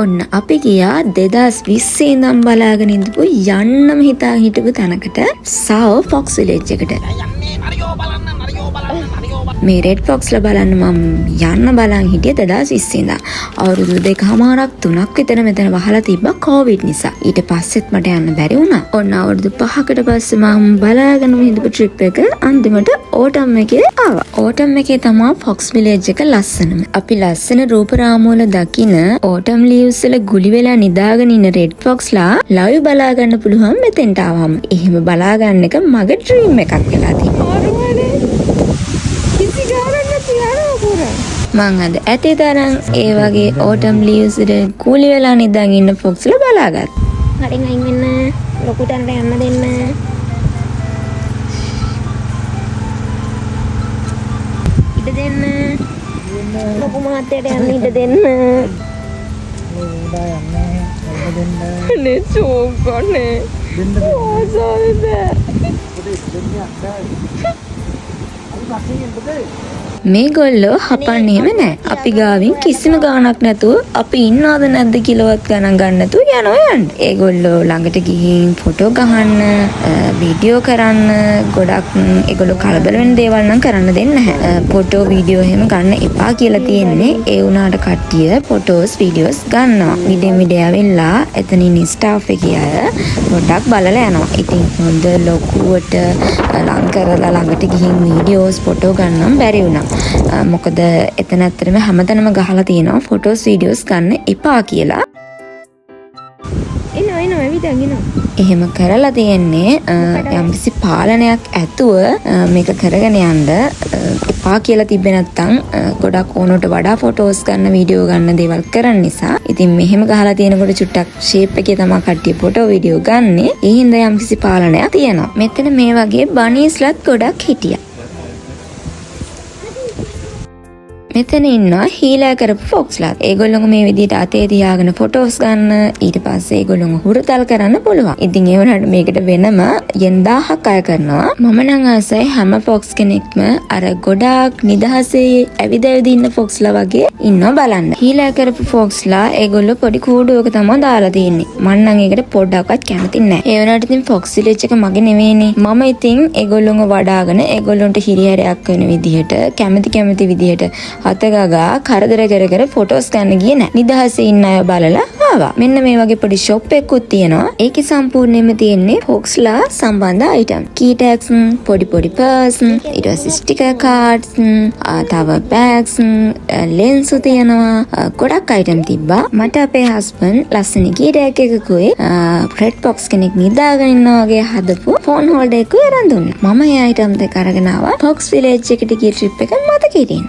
ඔන්න අපි ගියා 2020 ඉඳන් බලාගෙන ඉඳපු යන්නම හිතාගෙන හිටපු තැනකට සාව ෆොක්ස් විලේජ් එකට. මේ රෙඩ් ෆොක්ස්ලා බලන්න මම යන්න බලන් හිටියේ 2020 ඉඳන්. අවුරුදු 2කමාරක් 3ක් විතර මෙතන වහලා තිබ්බා කොවිඩ් නිසා. ඊට පස්සෙත් මට යන්න බැරි වුණා. ඔන්න අවුරුදු 5කට පස්සේ මම බලාගෙනම හිටපු ට්‍රිප් එක අන්තිමට ඕටම් එකේ ආවා. ඕටම් එකේ තමයි ෆොක්ස් විලේජ් එක ලස්සනම. අපි ලස්සන රූප රාමු වල දකින ඕටම් ලීව්ස් වල ගුලි වෙලා නිදාගෙන ඉන්න රෙඩ් ෆොක්ස්ලා ලයිව් බලා ගන්න පුළුවන් මෙතෙන්ට ආවම. එහෙම බලා ගන්න එක මගේ ඩ්‍රීම් එකක් වෙලා තිබුණා. මං අද ඇති තරම් ඒ වගේ ඕටම් ලීව්ස් වල ගුලි වෙලා නිදාගෙන ඉන්න ෆොක්ස්ලා බලාගත්තා. කඩෙන් අයින් වෙන්න, ලොකු තැනට යන්න දෙන්න. ඉඩ දෙන්න. ලොකු මහත්තයට යන්න ඉඩ දෙන්න. නේ චෝකනේ. මේගොල්ලෝ හපන්නේම නැහැ. අපි ගාවින් කිසිම ගාණක් නැතුව අපි ඉන්නවද නැද්ද කියලාවත් ගණන් ගන්න නැතුව යනවා යන්න. ඒගොල්ලෝ ළඟට ගිහින් ෆොටෝ ගහන්න, වීඩියෝ කරන්න, ගොඩක් ඒගොල්ලෝ කලබල වෙන දේවල් නම් කරන්න දෙන්නේ නැහැ. ෆොටෝ වීඩියෝ එහෙම ගන්න එපා කියලා තියෙන්නේ. ඒ වුණාට කට්ටිය ෆොටෝස් වීඩියෝස් ගන්නවා. මිඩ ඇවිල්ලා එතනින් ස්ටාෆ් එකේ අය පොඩ්ඩක් බලලා යනවා. ඉතින් හොඳ ලොකුවට ලං කරලා ළඟට ගිහින් වීඩියෝස් ෆොටෝ ගන්නම් බැරි වුණා. මොකද එතන ඇත්තටම හැමතැනම ගහලා තියෙනවා ෆොටෝස් වීඩියෝස් ගන්න එපා කියලා. එහෙම කරලා තියෙන්නේ යම්කිසි පාලනයක් ඇතුව මේක කරගෙන යන්න එපා කියලා තිබ්බේ නැත්තම් ගොඩක් ඕනට වඩා ෆොටෝස් ගන්න වීඩියෝ ගන්න දේවල් කරන්න නිසා. ඉතින් මෙහෙම ගහලා තියෙනකොට චුට්ටක් ෂේප් එකේ තමයි කට්ටිය ෆොටෝ වීඩියෝ ගන්නෙ. ඒ හින්දා යම්කිසි පාලනයක් තියෙනවා. මෙතන මේ වගේ බනීස්ලත් ගොඩක් හිටියා. මෙතන ඉන්නවා හීලා කරපු ෆොක්ස්ලාත්. ඒගොල්ලෝ මේ විදිහට අතේ තියාගෙන ෆොටෝස් ගන්න, ඊට පස්සේ ඒගොල්ලෝ හුරතල් කරන්න පුළුවන්. ඉතින් ඒ වුණාට මේකට වෙනම යෙන් 1000ක් අය කරනවා. මම නම් ආසයි හැම ෆොක්ස් කෙනෙක්ම අර ගොඩාක් නිදහසේ ඇවිද ඉන්න ෆොක්ස්ලා වගේ ඉන්නව බලන්න. හීලා කරපු ෆොක්ස්ලා ඒගොල්ලෝ පොඩි කූඩුවක තමයි දාලා තියෙන්නේ. මම නම් ඒකට පොඩ්ඩක්වත් කැමති නැහැ. ඒ වුණාට ඉතින් ෆොක්ස් විලේජ් එක මගේ නෙවෙයිනේ. මම ඉතින් ඒගොල්ලෝව වඩාගෙන ඒගොල්ලොන්ට හිරිහැරයක් වෙන විදිහට කැමති විදිහට අතගගා කරදර කර ෆොටෝස් ගන්න ගියේ නැහැ. නිදහසේ ඉන්න අය බලලා ආවා. මෙන්න මේ වගේ පොඩි ෂොප් එකකුත් තියෙනවා. ඒකේ සම්පූර්ණයෙන්ම තියෙන්නේ ෆොක්ස්ලා සම්බන්ධ අයිටම්. කී ටැග්ස්, පොඩි පර්ස්, ඊට පස්සේ ස්ටිකර් කාඩ්ස්, තව බෑග්ස්, ලෙන්ස් තියෙනවා. ගොඩක් අයිටම් තිබ්බා. මට අපේ හස්බන්ඩ් ලස්සන කී ටැග් එකකුයි රෙඩ් බොක්ස් කෙනෙක් නිදාගෙන ඉන්නා වගේ හදපු ෆෝන් හෝල්ඩර් එකකුයි අරන් දුන්නා. මම ඒ අයිටම් දෙක අරගෙන ආවා. ෆොක්ස් විලේජ් එකට ගිය ට්‍රිප් එක මතකෙ හිටින්න.